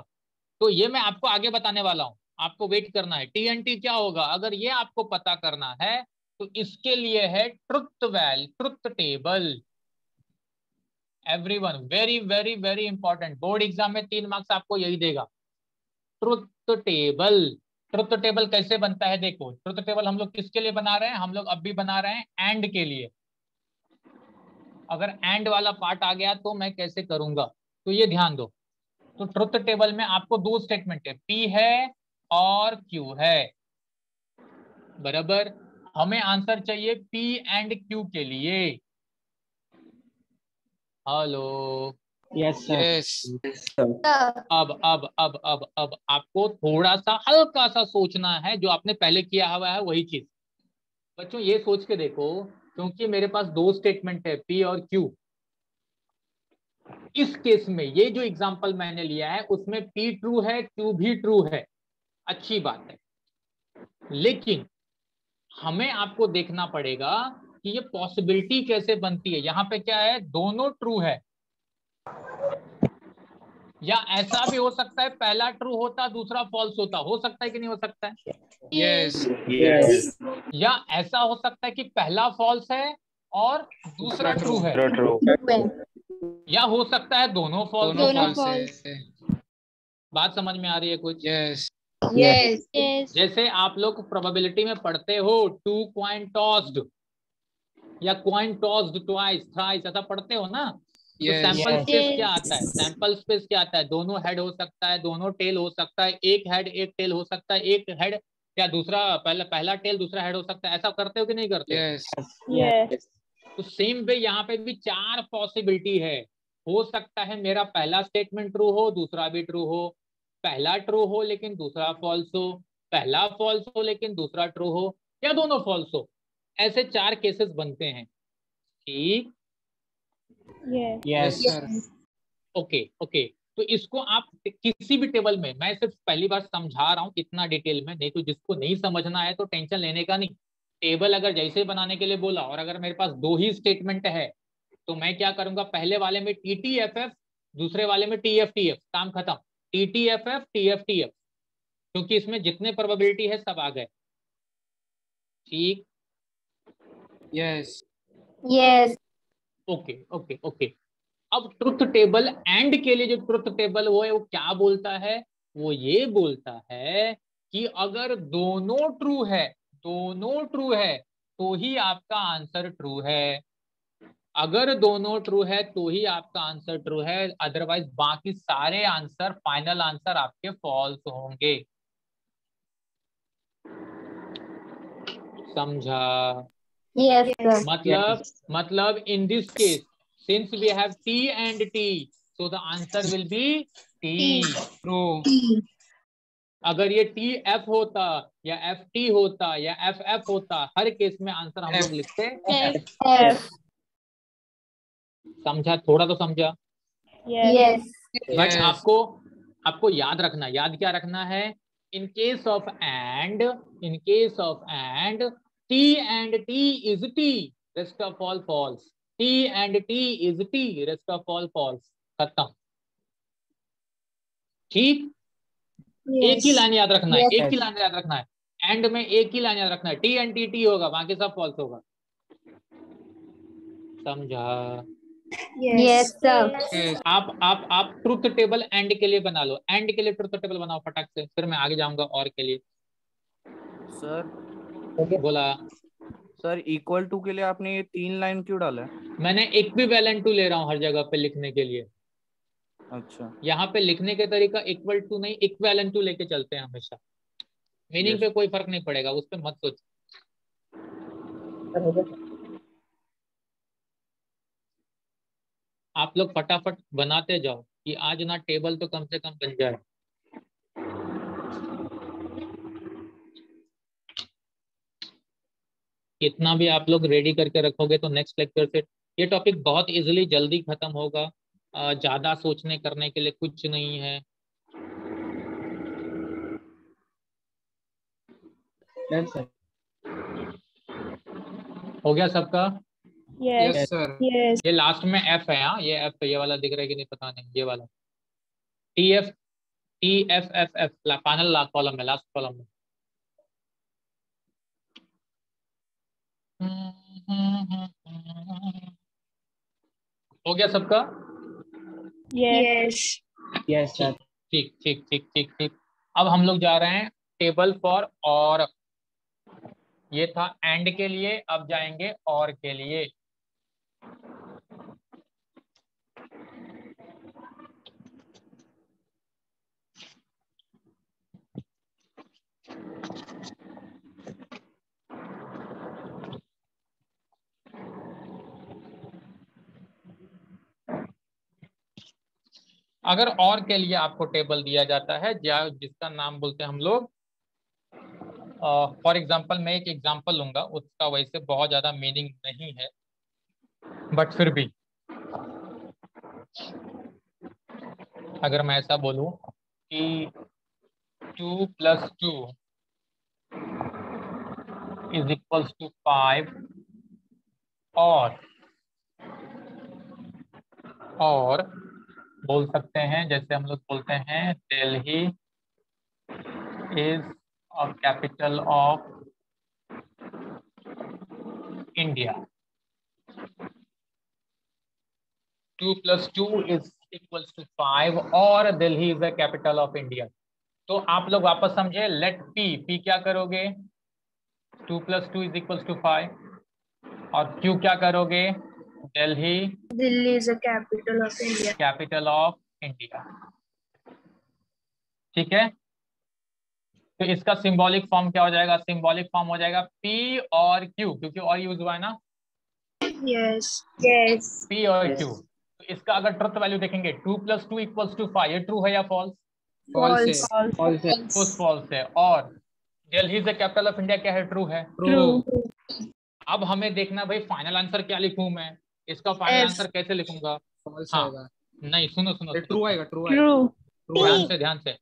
तो ये मैं आपको आगे बताने वाला हूं, आपको वेट करना है। TNT क्या होगा अगर ये आपको पता करना है तो इसके लिए है truth table. Everyone, very very very important, board exam में 3 मार्क्स आपको यही देगा। Truth table. ट्रुथ टेबल कैसे बनता है देखो। ट्रुथ टेबल हम लोग किसके लिए बना रहे हैं? हम लोग अब भी बना रहे हैं एंड के लिए। अगर एंड वाला पार्ट आ गया तो मैं कैसे करूंगा, तो ये ध्यान दो। तो ट्रुथ टेबल में आपको दो स्टेटमेंट है, P है और Q है, बराबर। हमें आंसर चाहिए P एंड Q के लिए। Hello, yes sir. Yes. अब आपको थोड़ा सा हल्का सा सोचना है, जो आपने पहले किया हुआ है वही चीज। बच्चों ये सोच के देखो, क्योंकि मेरे पास दो स्टेटमेंट है P और Q। इस केस में ये जो एग्जांपल मैंने लिया है उसमें P ट्रू है, Q भी ट्रू है, अच्छी बात है। लेकिन हमें आपको देखना पड़ेगा कि ये पॉसिबिलिटी कैसे बनती है। यहाँ पे क्या है, दोनों ट्रू है, या ऐसा भी हो सकता है पहला ट्रू होता दूसरा फॉल्स होता, हो सकता है कि नहीं हो सकता है? Yes. यस। या ऐसा हो सकता है कि पहला फॉल्स है और दूसरा ट्रू है, या हो सकता है दोनों फॉल्स दोनों हो। false है। बात समझ में आ रही है कुछ? Yes. Yes. जैसे आप लोग प्रोबेबिलिटी में पढ़ते हो 2 कॉइन टॉस्ड या कॉइन टॉस्ड ट्वाइस थ्राइस, ऐसा पढ़ते हो ना? तो Yes. Sample Yes. स्पेस क्या आता है? सैंपल स्पेस क्या आता है? दोनों हेड हो सकता है, दोनों टेल हो सकता है, एक हेड एक टेल हो सकता है, एक हेड या दूसरा पहला टेल दूसरा हेड हो सकता है। ऐसा करते हो कि नहीं करते हो? Yes. यस तो सेम वे यहाँ पे भी 4 पॉसिबिलिटी है। हो सकता है मेरा पहला स्टेटमेंट ट्रू हो, दूसरा भी ट्रू हो, पहला ट्रू हो लेकिन दूसरा फॉल्स हो, पहला फॉल्स हो लेकिन दूसरा ट्रू हो, या दोनों फॉल्स हो। ऐसे 4 केसेस बनते हैं। ठीक, Yes, yes sir. Okay okay. तो इसको आप किसी भी टेबल में, मैं सिर्फ पहली बार समझा रहा हूँ इतना डिटेल में, नहीं तो जिसको नहीं समझना है तो टेंशन लेने का नहीं। टेबल अगर जैसे बनाने के लिए बोला और अगर मेरे पास दो ही स्टेटमेंट है तो मैं क्या करूंगा, पहले वाले में TTFF, दूसरे वाले में TFTF, काम खत्म। TTFF TFTF, क्योंकि इसमें जितने प्रोबेबिलिटी है सब आ गए। ठीक, Yes. Yes. Okay okay okay. अब ट्रुथ टेबल एंड के लिए जो ट्रुथ टेबल वो है वो क्या बोलता है? वो ये बोलता है कि अगर दोनों ट्रू है तो ही आपका आंसर ट्रू है। अगर दोनों ट्रू है तो ही आपका आंसर ट्रू है, अदरवाइज बाकी सारे आंसर, फाइनल आंसर आपके फॉल्स होंगे। समझा? Yes, sir. मतलब in this case, since we have T and T, so the answer will be T. True. अगर ये TF होता या FT होता या FF होता, हर केस में आंसर हम लोग लिखते F. समझा? थोड़ा तो समझा? Yes. But Yes. आपको याद रखना, याद क्या रखना है? In case of and T and T is T, rest of all false. T and T is T, rest of all false. खत्म। ठीक? एक ही लाइन याद रखना है, एक ही लाइन याद रखना है, एंड में एक ही लाइन याद रखना है, T and T होगा, बाकी सब फॉल्स होगा। समझा? Yes, sir. Yes. आप ट्रुथ टेबल एंड के लिए बना लो, एंड के लिए ट्रुथ टेबल बनाओ फटाक से, फिर मैं आगे जाऊंगा और के लिए। सर बोला सर, इक्वल टू के लिए आपने ये 3 लाइन क्यों डाला है? मैंने इक्विवेलेंट टू ले रहा हूँ हर जगह पे लिखने के लिए। अच्छा, यहाँ पे लिखने के तरीका इक्वल टू नहीं, इक्विवेलेंट टू लेके चलते हैं हमेशा। मीनिंग पे कोई फर्क नहीं पड़ेगा, उस पर मत सोच। आप लोग फटाफट बनाते जाओ कि आज ना टेबल तो कम से कम बन जाए। इतना भी आप लोग रेडी करके रखोगे तो नेक्स्ट लेक्चर से ये टॉपिक बहुत इजीली जल्दी खत्म होगा। ज्यादा सोचने करने के लिए कुछ नहीं है। हो गया सबका? Yes, sir. ये लास्ट में एफ है। हाँ, ये एफ, ये वाला दिख रहा है कि नहीं पता नहीं, ये वाला TF फाइनल कॉलम में, लास्ट कॉलम में। हो गया सबका? Yes sir. ठीक ठीक ठीक ठीक ठीक। अब हम लोग जा रहे हैं टेबल फॉर और। ये था एंड के लिए, अब जाएंगे और के लिए। अगर और के लिए आपको टेबल दिया जाता है जिसका नाम बोलते हैं हम लोग, फॉर एग्जाम्पल मैं एक एग्जाम्पल लूंगा, उसका वैसे बहुत ज्यादा मीनिंग नहीं है, बट फिर भी अगर मैं ऐसा बोलूं कि 2 + 2 = 5 और बोल सकते हैं, जैसे हम लोग बोलते हैं Delhi is a capital of India. 2 + 2 = 5 और Delhi is the capital of India. तो आप लोग वापस समझे, लेट पी क्या करोगे? 2 + 2 = 5 और क्यू क्या करोगे? Delhi is a capital of India. Capital of India. ठीक है, तो इसका सिंबॉलिक फॉर्म क्या हो जाएगा? सिंबॉलिक फॉर्म हो जाएगा P और Q, क्योंकि और यूज हुआ है ना। यस P और Q। तो इसका अगर ट्रुथ वैल्यू देखेंगे 2 + 2 = 5, ये ट्रू है या फॉल्स? False. फॉल्स है। और Delhi is the capital of India क्या है? ट्रू है। True. अब हमें देखना भाई फाइनल आंसर क्या लिखूं मैं, इसका फाइनल आंसर कैसे लिखूंगा? False हाँ, आएगा। नहीं, सुनो सुनो सुनो, True आएगा, true आएगा। ध्यान से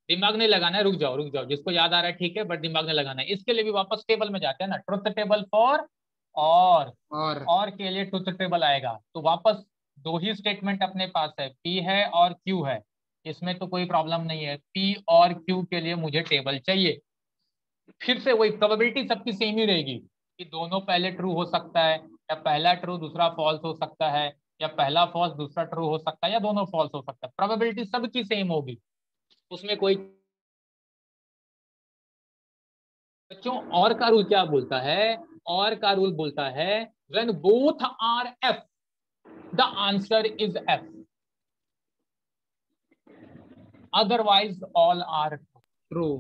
दिमाग नहीं लगाना है, रुक जाओ, जिसको याद आ रहा है ठीक है, बट दिमाग नहीं लगाना है। इसके लिए भी वापस टेबल में जाते हैं ना, ट्रुथ टेबल फॉर और के लिए ट्रुथ टेबल आएगा। तो वापस दो ही स्टेटमेंट अपने पास है, P है और Q है, इसमें तो कोई प्रॉब्लम नहीं है। P और Q के लिए मुझे टेबल चाहिए। फिर से वही प्रोबेबिलिटी सबकी सेम ही रहेगी कि दोनों पहले ट्रू हो सकता है, या पहला ट्रू दूसरा फॉल्स हो सकता है, या पहला फॉल्स दूसरा ट्रू हो सकता है, या दोनों फॉल्स हो सकता है। प्रोबेबिलिटी सबकी सेम होगी, उसमें कोई। बच्चों और का रूल क्या बोलता है? और का रूल बोलता है When both are F, the answer is F. Otherwise, all are True.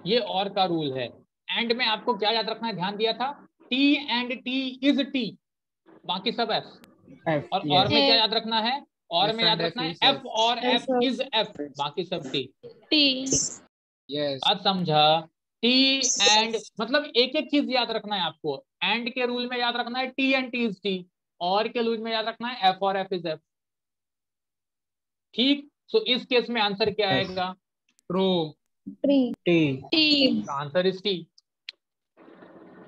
ये और का रूल है. एंड में आपको क्या याद रखना है, ध्यान दिया था, T and T is T, बाकी सब F. और में क्या याद रखना है, और में याद रखना है F और F is F, बाकी सब T. Yes. बात समझा? T and मतलब एक एक चीज याद रखना है आपको. एंड के रूल में याद रखना है T and T is T, और के रूल में याद रखना है F और F is F. ठीक. सो इस केस में आंसर क्या आएगा? True. Answer is T.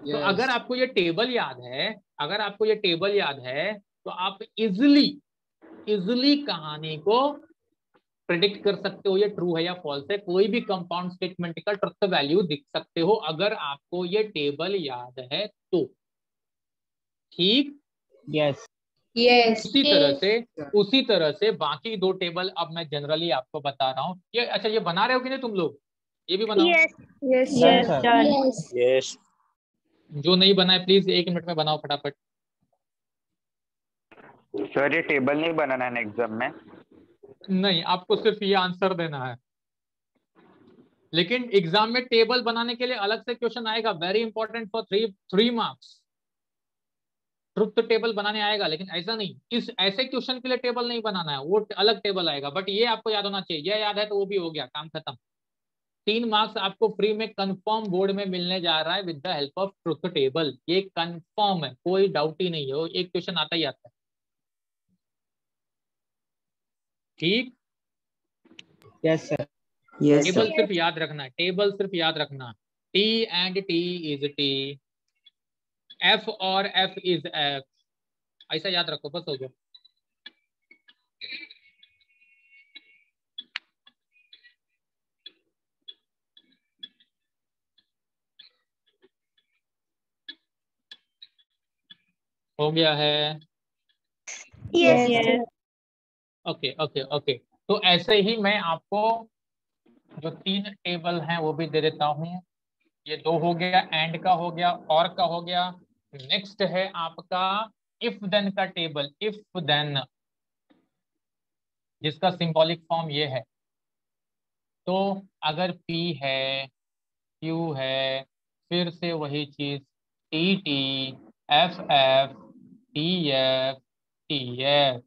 तो अगर आपको ये टेबल याद है, अगर आपको ये टेबल याद है, तो आप इजिली कहानी को प्रेडिक्ट कर सकते हो ये ट्रू है या फॉल्स है. कोई भी कंपाउंड स्टेटमेंट का ट्रुथ वैल्यू दिख सकते हो अगर आपको ये टेबल याद है तो. ठीक. यस. उसी तरह से बाकी दो टेबल अब मैं जनरली आपको बता रहा हूँ. ये अच्छा, ये बना रहे हो कि नहीं तुम लोग? ये भी बनाओ. Yes. जो नहीं बनाए प्लीज 1 मिनट में बनाओ फटाफट. सर ये टेबल नहीं बनाना है एग्जाम में? नहीं, आपको सिर्फ ये आंसर देना है. लेकिन एग्जाम में टेबल बनाने के लिए अलग से क्वेश्चन आएगा, very important for 3 marks. Truth table बनाने आएगा, लेकिन ऐसा नहीं, इस ऐसे क्वेश्चन के लिए टेबल नहीं बनाना है, वो अलग टेबल आएगा. बट ये आपको याद होना चाहिए. ये याद है तो वो भी हो गया, काम खत्म. 3 मार्क्स आपको फ्री में कंफर्म बोर्ड में मिलने जा रहा है with the help of truth table. ये कंफर्म है, कोई डाउट ही नहीं है. एक क्वेश्चन आता ही आता है. ठीक. Yes sir. टेबल सिर्फ याद रखना है, टेबल सिर्फ याद रखना. T and T is T, F और F is F, ऐसा याद रखो, बस हो गया. हो गया है. Yes. Okay okay okay. तो ऐसे ही मैं आपको जो 3 टेबल हैं वो भी दे देता हूँ. ये 2 हो गया, एंड का हो गया, और का हो गया. नेक्स्ट है आपका इफ देन का टेबल. इफ देन जिसका सिंबॉलिक फॉर्म ये है. तो अगर P है, Q है, फिर से वही चीज TT, FF, TF, TF.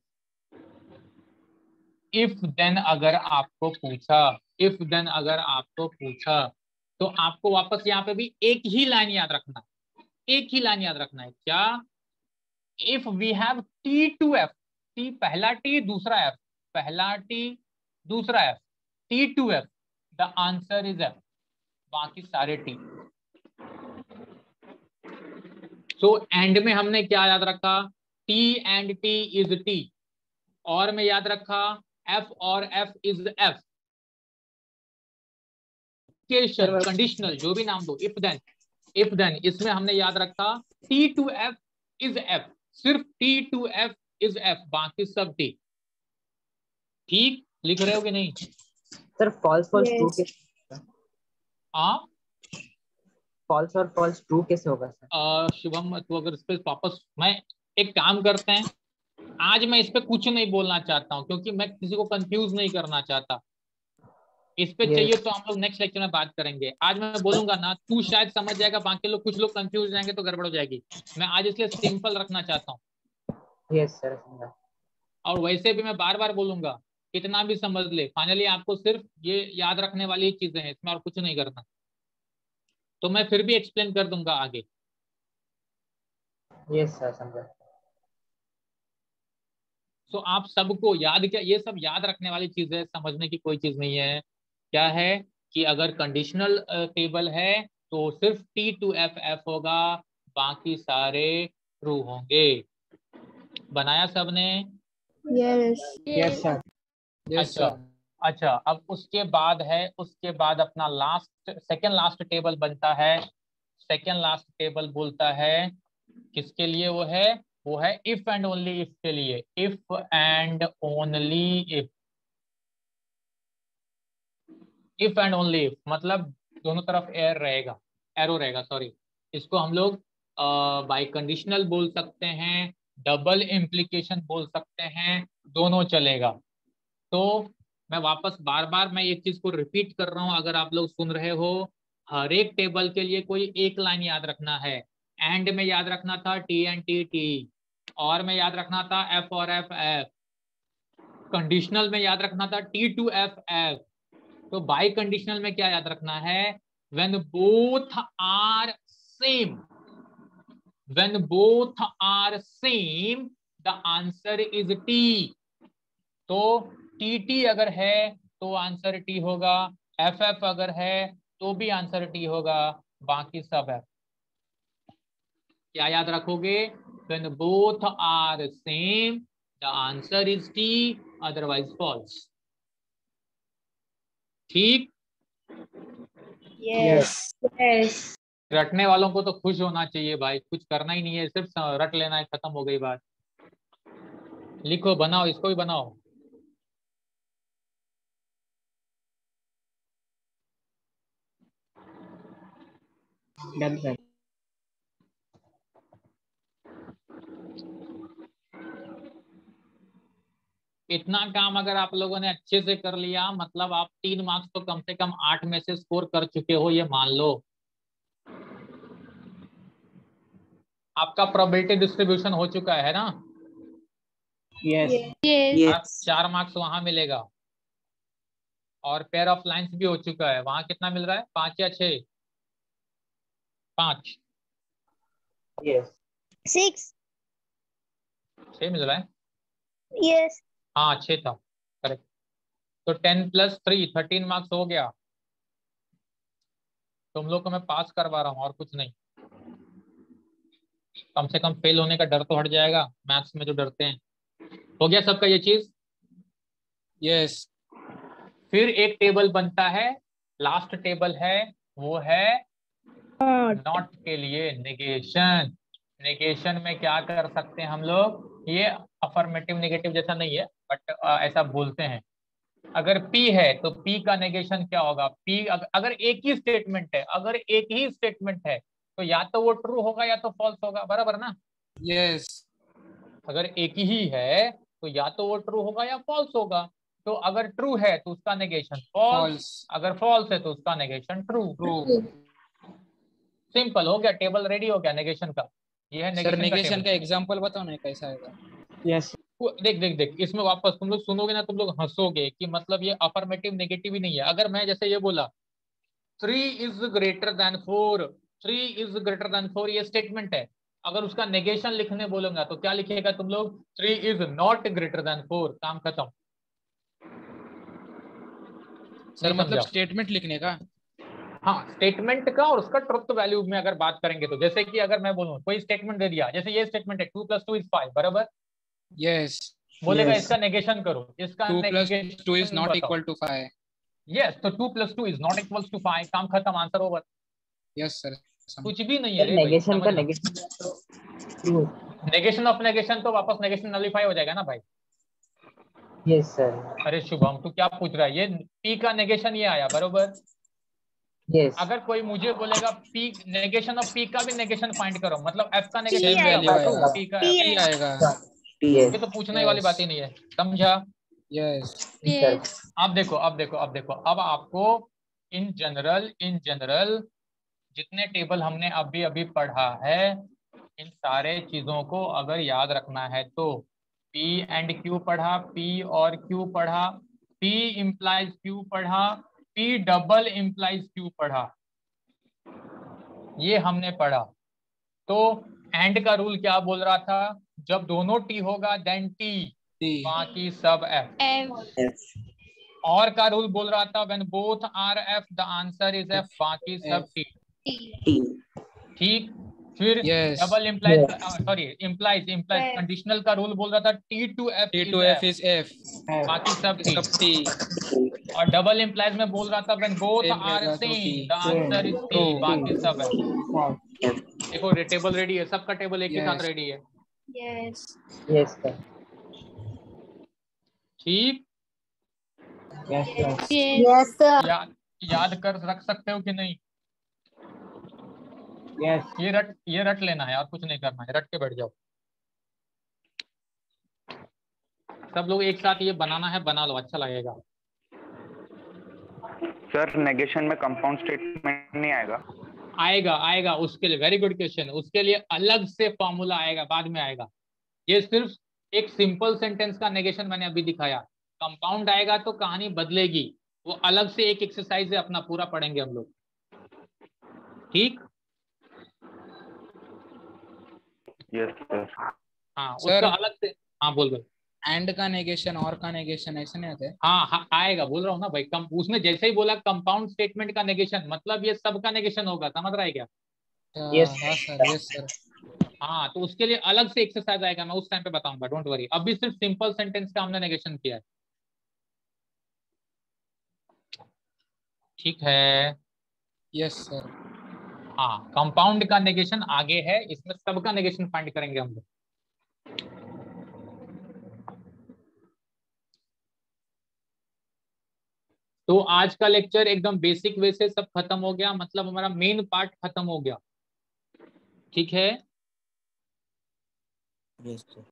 If then अगर आपको पूछा, तो आपको वापस यहाँ पे भी एक ही लाइन याद रखना है. क्या? If we have T to F, T पहला T दूसरा F, पहला T दूसरा F, T to F, the answer is F, बाकी सारे T. सो एंड में हमने क्या याद रखा? T and T is T, और में याद रखा F और F is F. कंडीशनल जो भी नाम दो, इफ देन इसमें हमने याद रखा T to F is F, सिर्फ T to F is F, बाकी सब T. ठीक. लिख रहे हो कि नहीं? सर फॉल्स ट्रू कैसे? फॉल्स और फॉल्स ट्रू कैसे होगा सर? शुभम, तो अगर इस पे वापस मैं एक काम करते हैं, आज मैं इस पे कुछ नहीं बोलना चाहता हूँ क्योंकि मैं किसी को कंफ्यूज नहीं करना चाहता. इस पे चाहिए तो हम लोग नेक्स्ट लेक्चर में बात करेंगे. आज मैं बोलूंगा ना, तू शायद समझ जाएगा, बाकी लोग कुछ लोग कंफ्यूज जाएंगे तो गड़बड़ हो जाएगी. मैं आज इसलिए सिंपल रखना चाहता हूँ. Yes sir. और वैसे भी मैं बार बार बोलूंगा, कितना भी समझ ले, फाइनली आपको सिर्फ ये याद रखने वाली चीजें हैं, इसमें और कुछ नहीं करना. तो मैं फिर भी एक्सप्लेन कर दूंगा आगे. यस सर, समझा. तो आप सबको याद, क्या ये सब याद रखने वाली चीज है, समझने की कोई चीज नहीं है. क्या है कि अगर कंडीशनल टेबल है तो सिर्फ T to F F होगा, बाकी सारे ट्रू होंगे. बनाया सबने? Yes sir. अच्छा, अब उसके बाद अपना सेकेंड लास्ट टेबल बनता है. सेकेंड लास्ट टेबल बोलता है किसके लिए? वो है इफ एंड ओनली इफ के लिए. If and only if. If and only if मतलब दोनों तरफ एरो रहेगा, सॉरी. इसको हम लोग बाई कंडीशनल बोल सकते हैं, डबल इम्प्लीकेशन बोल सकते हैं, दोनों चलेगा। तो मैं वापस बार बार मैं एक चीज को रिपीट कर रहा हूं, अगर आप लोग सुन रहे हो, हर एक टेबल के लिए कोई एक लाइन याद रखना है। एंड में याद रखना था टी एंड टी टी, और में याद रखना था एफ और एफ एफ, कंडीशनल में याद रखना था टी टू एफ एफ। तो बाई कंडीशनल में क्या याद रखना है, when both are same, when both are same the answer is T. तो टी टी अगर है तो आंसर टी होगा, एफ एफ अगर है तो भी आंसर टी होगा, बाकी सब है। क्या याद रखोगे, when both are same the answer is T, otherwise false. ठीक, Yes. Yes. रटने वालों को तो खुश होना चाहिए भाई, कुछ करना ही नहीं है, सिर्फ रट लेना है, खत्म हो गई बात। लिखो, बनाओ, इसको भी बनाओ। Done sir. इतना काम अगर आप लोगों ने अच्छे से कर लिया, मतलब आप 3 मार्क्स तो कम से कम 8 में से स्कोर कर चुके हो, ये मान लो। आपका प्रोबेबिलिटी डिस्ट्रीब्यूशन हो चुका है ना? Yes Yes. 4 मार्क्स वहां मिलेगा, और पेयर ऑफ लाइंस भी हो चुका है। वहां कितना मिल रहा है, 5 या 6? 5, यस 6. 6 मिल रहा है। Yes. हाँ 6 था, करेक्ट। तो 10 + 3 13 मार्क्स हो गया। तुम लोग को मैं पास करवा रहा हूँ और कुछ नहीं, कम से कम फेल होने का डर तो हट जाएगा, मैथ्स में जो डरते हैं। हो गया सबका ये चीज? यस। फिर एक टेबल बनता है, लास्ट टेबल है, वो है नॉट के लिए नेगेशन। नेगेशन में क्या कर सकते हैं हम लोग, ये अफर्मेटिव नेगेटिव जैसा नहीं है, बट ऐसा बोलते हैं। अगर P है तो P का नेगेशन क्या होगा, P अगर एक ही स्टेटमेंट है, अगर एक ही स्टेटमेंट है तो या तो वो ट्रू होगा या तो फॉल्स होगा, बराबर ना? यस। अगर एक ही है तो या तो वो ट्रू होगा या फॉल्स होगा। तो अगर ट्रू है तो उसका नेगेशन फॉल्स, फॉल्स। अगर फॉल्स है तो उसका नेगेशन ट्रू। ट्रू। सिंपल हो गया, टेबल रेडी हो गया नेगेशन का। ये है सर नेगेशन का नेगेशन टेबल। का एग्जांपल बताओ ना कैसा आएगा। यस देख देख देख, इसमें वापस तुम लोग सुनोगे ना, तुम लोग हंसोगे कि मतलब ये अफर्मेटिव नेगेटिव ही नहीं है। अगर मैं जैसे ये बोला 3 is greater than 4, 3 is greater than 4, ये स्टेटमेंट है। अगर उसका नेगेशन लिखने बोलूंगा तो क्या लिखेगा तुम लोग, 3 इज नॉट ग्रेटर देन 4, काम खत्म। सर नहीं मतलब समझा? स्टेटमेंट लिखने का। हाँ, स्टेटमेंट का, और उसका ट्रुथ वैल्यू में अगर बात करेंगे तो जैसे कि अगर मैं बोलूं कोई स्टेटमेंट दे दिया, जैसे ये स्टेटमेंट है 2 + 2 = 5, बराबर? यस। बोलेगा Yes. इसका नेगेशन करो, इसका 2 + 2 is नेगेशन not बताओ। equal to 5. यस, तो 2 + 2 इज नॉट इक्वल्स टू 5, काम खत्म, आंसर ओवर। Yes sir. कुछ भी नहीं है रे भाई, नेगेशन का समझना। नेगेशन तो ट्रू। नेगेशन ऑफ नेगेशन तो वापस नेगेशन नलीफाई हो जाएगा ना भाई। Yes sir. अरे शुभम, तू क्या पूछ रहा है, ये पी का नेगेशन ये आया, बरोबर? यस अगर कोई मुझे बोलेगा पी, नेगेशन ऑफ पी का भी नेगेशन फाइंड करो, मतलब एफ का नेगेशन सेम वैल्यू आएगा। पी का, P आएगा। ये तो पूछने वाली बात ही यस। नहीं है, समझा? यस। Yes. अब देखो, अब देखो, अब देखो, अब आपको इन जनरल जितने टेबल हमने अभी अभी पढ़ा है, इन सारे चीजों को अगर याद रखना है तो P एंड Q पढ़ा, P और Q पढ़ा, P इम्प्लाइज Q पढ़ा, P डबल इम्प्लाइज Q पढ़ा, ये हमने पढ़ा। तो एंड का रूल क्या बोल रहा था, जब दोनों T होगा देन T, बाकी सब F। और का रूल बोल रहा था when both are F the answer is F, बाकी सब T। ठीक, फिर Yes. Double implies, sorry implies conditional का रूल बोल रहा था T to F T is to F F, is F. बाकी सब T। सब T. और डबल इम्प्लाइज में बोल रहा था व्हेन बोथ Same आर रहेगा तो same T. The answer is T, True. बाकी सब है। देखो टेबल रेडी है, सबका टेबल एक ही साथ Yes. रेडी है। Yes. Yes sir. ठीक, यस सर। Yes, sir. याद कर रख सकते हो कि नहीं? यस ये रट लेना है और कुछ नहीं करना है, रट के बैठ जाओ। सब लोग एक साथ ये बनाना है, बना लो, अच्छा लगेगा। सर नेगेशन में कंपाउंड स्टेटमेंट नहीं आएगा? आएगा आएगा, उसके लिए वेरी गुड क्वेश्चन, उसके लिए अलग से फॉर्मूला आएगा, बाद में आएगा। ये सिर्फ एक सिंपल सेंटेंस का नेगेशन मैंने अभी दिखाया। कंपाउंड आएगा तो कहानी बदलेगी, वो अलग से एक एक्सरसाइज है, अपना पूरा पढ़ेंगे हम लोग, ठीक? Yes sir. हाँ सर। उसका अलग से। हाँ बोल भाई। एंड का नेगेशन और का नेगेशन ऐसे नहीं आते? हाँ आएगा, बोल रहा हूँ ना भाई। उसमें जैसे ही बोला कंपाउंड स्टेटमेंट का नेगेशन, मतलब ये सब का नेगेशन होगा, समझ रहा है क्या? यस हाँ सर, यस सर। हाँ तो उसके लिए अलग से एक्सरसाइज आएगा, मैं उस टाइम पे बताऊंगा, डोंट वरी। अभी सिर्फ सिंपल सेंटेंस का हमने नेगेशन किया है, ठीक है? Yes sir. हाँ कंपाउंड का नेगेशन आगे है, इसमें सबका नेगेशन फाइंड करेंगे हम लोग। तो आज का लेक्चर एकदम बेसिक वे से सब खत्म हो गया, मतलब हमारा मेन पार्ट खत्म हो गया, ठीक है? Yes sir.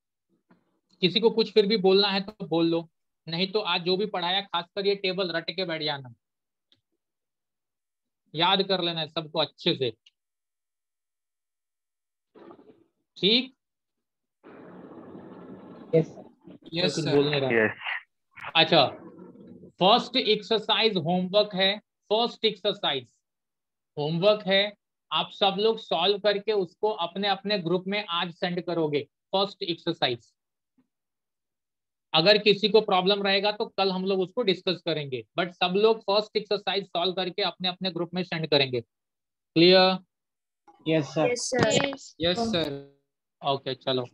किसी को कुछ फिर भी बोलना है तो बोल लो, नहीं तो आज जो भी पढ़ाया खासकर ये टेबल रट के बैठ जाना, याद कर लेना है सबको अच्छे से, ठीक? यस यस कुछ सर। बोल नहीं रहा। यस। अच्छा फर्स्ट एक्सरसाइज होमवर्क है, फर्स्ट एक्सरसाइज होमवर्क है, आप सब लोग सॉल्व करके उसको अपने अपने ग्रुप में आज सेंड करोगे। फर्स्ट एक्सरसाइज, अगर किसी को प्रॉब्लम रहेगा तो कल हम लोग उसको डिस्कस करेंगे, बट सब लोग फर्स्ट एक्सरसाइज सॉल्व करके अपने अपने ग्रुप में सेंड करेंगे। Clear? Yes sir. Yes, sir. Yes sir. Okay चलो।